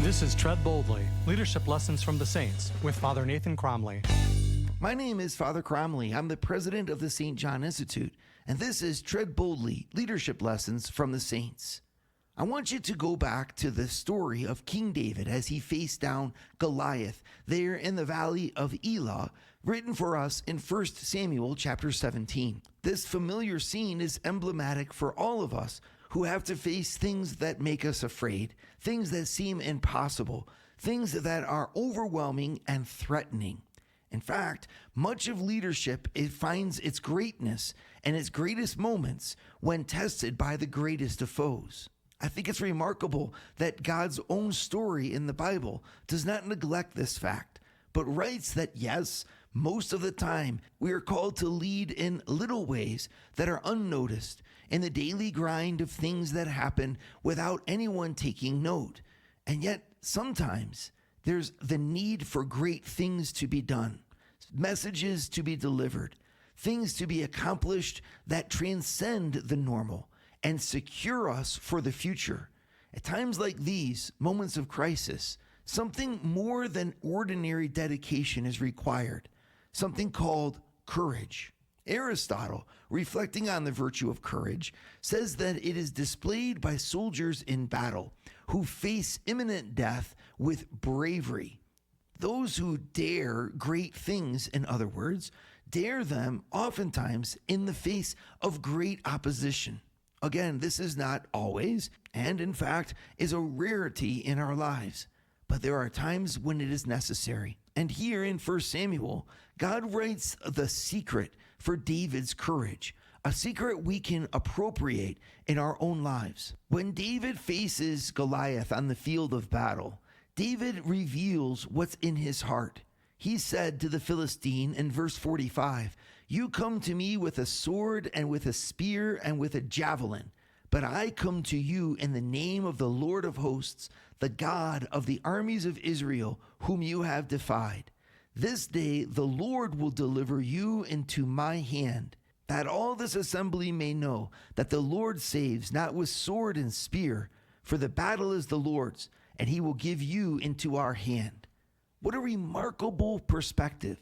This is Tread Boldly, Leadership Lessons from the Saints, with Father Nathan Cromly. My name is Father Cromly. I'm the president of the St. John Institute, and this is Tread Boldly, Leadership Lessons from the Saints. I want you to go back to the story of King David as he faced down Goliath there in the valley of Elah, written for us in 1 Samuel chapter 17. This familiar scene is emblematic for all of us who have to face things that make us afraid, things that seem impossible, things that are overwhelming and threatening. In fact, much of leadership, it finds its greatness and its greatest moments when tested by the greatest of foes. I think it's remarkable that God's own story in the Bible does not neglect this fact, but writes that yes, most of the time we are called to lead in little ways that are unnoticed in the daily grind of things that happen without anyone taking note. And yet sometimes there's the need for great things to be done, messages to be delivered, things to be accomplished that transcend the normal and secure us for the future. At times like these, moments of crisis, something more than ordinary dedication is required, something called courage. Aristotle, reflecting on the virtue of courage, says that it is displayed by soldiers in battle who face imminent death with bravery. Those who dare great things, in other words, dare them oftentimes in the face of great opposition. Again, this is not always, and in fact, is a rarity in our lives. But there are times when it is necessary. And here in 1 Samuel, God writes the secret for David's courage, a secret we can appropriate in our own lives. When David faces Goliath on the field of battle, David reveals what's in his heart. He said to the Philistine in verse 45, "You come to me with a sword and with a spear and with a javelin, but I come to you in the name of the Lord of hosts, the God of the armies of Israel, whom you have defied. This day the Lord will deliver you into my hand, that all this assembly may know that the Lord saves not with sword and spear, for the battle is the Lord's, and he will give you into our hand." What a remarkable perspective.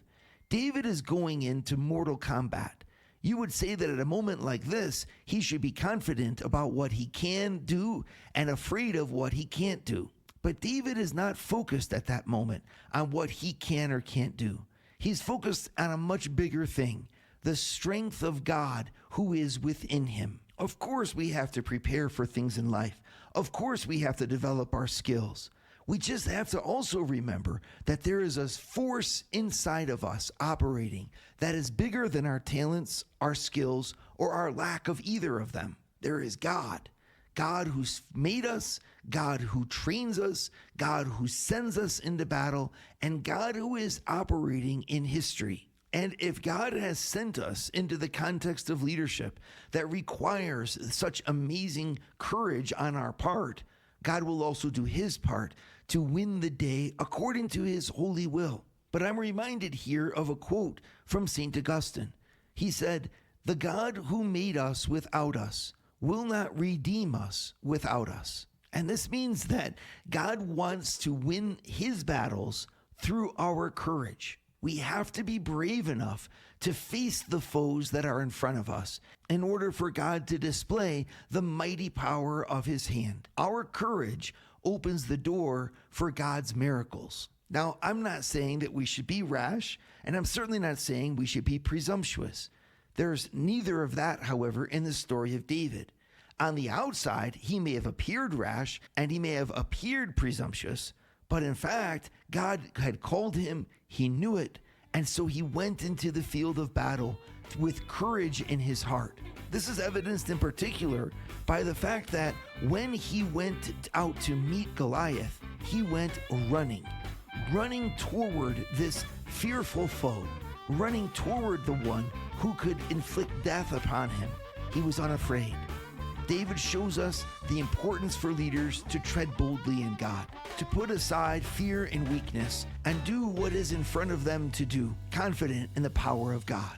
David is going into mortal combat. You would say that at a moment like this, he should be confident about what he can do and afraid of what he can't do. But David is not focused at that moment on what he can or can't do. He's focused on a much bigger thing, the strength of God who is within him. Of course, we have to prepare for things in life. Of course, we have to develop our skills. We just have to also remember that there is a force inside of us operating that is bigger than our talents, our skills, or our lack of either of them. There is God. God who's made us, God who trains us, God who sends us into battle, and God who is operating in history. And if God has sent us into the context of leadership that requires such amazing courage on our part, God will also do his part to win the day according to his holy will. But I'm reminded here of a quote from St. Augustine. He said, "The God who made us without us will not redeem us without us." And this means that God wants to win his battles through our courage. We have to be brave enough to face the foes that are in front of us in order for God to display the mighty power of his hand. Our courage opens the door for God's miracles. Now, I'm not saying that we should be rash, and I'm certainly not saying we should be presumptuous. There's neither of that, however, in the story of David. On the outside, he may have appeared rash and he may have appeared presumptuous, but in fact, God had called him, he knew it, and so he went into the field of battle with courage in his heart. This is evidenced in particular by the fact that when he went out to meet Goliath, he went running toward this fearful foe, running toward the one who could inflict death upon him. He was unafraid. David shows us the importance for leaders to tread boldly in God, to put aside fear and weakness, and do what is in front of them to do, confident in the power of God.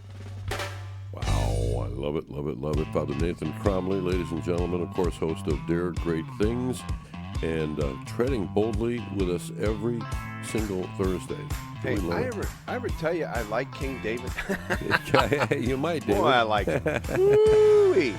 Wow, I love it, love it, love it. Father Nathan Cromly, ladies and gentlemen, of course, host of Dare Great Things. and treading boldly with us every single Thursday. Hey, We love I ever tell you I like King David? it. You might, David. Boy, I like him. Woo-wee.